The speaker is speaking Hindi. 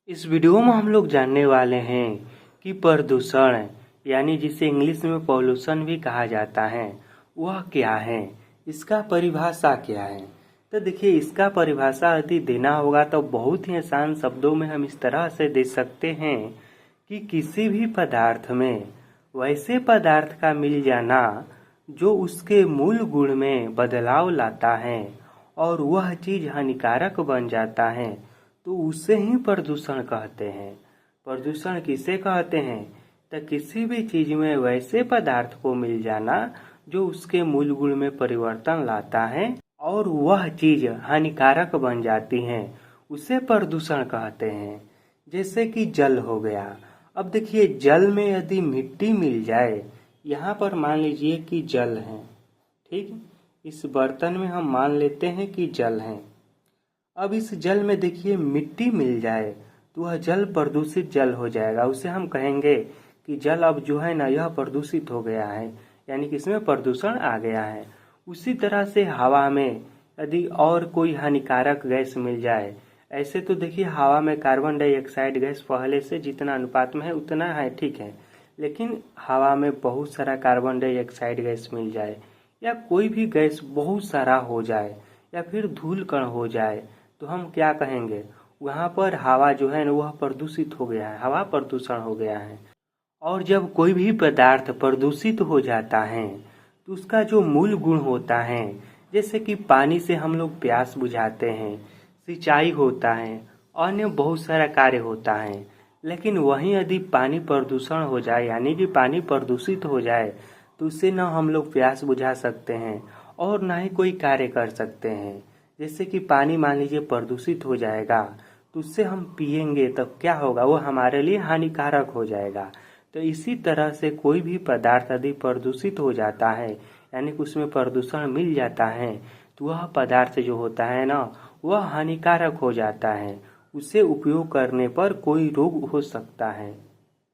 इस वीडियो में हम लोग जानने वाले हैं कि प्रदूषण यानी जिसे इंग्लिश में पॉल्यूशन भी कहा जाता है वह क्या है, इसका परिभाषा क्या है। तो देखिए, इसका परिभाषा यदि देना होगा तो बहुत ही आसान शब्दों में हम इस तरह से दे सकते हैं कि किसी भी पदार्थ में वैसे पदार्थ का मिल जाना जो उसके मूल गुण में बदलाव लाता है और वह चीज़ हानिकारक बन जाता है, तो उसे ही प्रदूषण कहते हैं। प्रदूषण किसे कहते हैं? तो किसी भी चीज में वैसे पदार्थ को मिल जाना जो उसके मूल गुण में परिवर्तन लाता है और वह चीज हानिकारक बन जाती है, उसे प्रदूषण कहते हैं। जैसे कि जल हो गया। अब देखिए, जल में यदि मिट्टी मिल जाए, यहाँ पर मान लीजिए कि जल है, ठीक, इस बर्तन में हम मान लेते हैं कि जल है। अब इस जल में देखिए मिट्टी मिल जाए तो वह जल प्रदूषित जल हो जाएगा। उसे हम कहेंगे कि जल अब जो है ना यह प्रदूषित हो गया है, यानी कि इसमें प्रदूषण आ गया है। उसी तरह से हवा में यदि और कोई हानिकारक गैस मिल जाए, ऐसे तो देखिए हवा में कार्बन डाइऑक्साइड गैस पहले से जितना अनुपात में है उतना है, ठीक है, लेकिन हवा में बहुत सारा कार्बन डाइऑक्साइड गैस मिल जाए या कोई भी गैस बहुत सारा हो जाए या फिर धूल कण हो जाए, तो हम क्या कहेंगे? वहाँ पर हवा जो है ना वह प्रदूषित हो गया है, हवा प्रदूषण हो गया है। और जब कोई भी पदार्थ प्रदूषित हो जाता है तो उसका जो मूल गुण होता है, जैसे कि पानी से हम लोग प्यास बुझाते हैं, सिंचाई होता है, अन्य बहुत सारा कार्य होता है, लेकिन वहीं यदि पानी प्रदूषण हो जाए यानी कि पानी प्रदूषित हो जाए तो उससे न हम लोग प्यास बुझा सकते हैं और ना ही कोई कार्य कर सकते हैं। जैसे कि पानी मान लीजिए प्रदूषित हो जाएगा तो उससे हम पिएंगे तब क्या होगा? वो हमारे लिए हानिकारक हो जाएगा। तो इसी तरह से कोई भी पदार्थ यदि प्रदूषित हो जाता है यानी कि उसमें प्रदूषण मिल जाता है तो वह पदार्थ जो होता है ना वह हानिकारक हो जाता है। उसे उपयोग करने पर कोई रोग हो सकता है।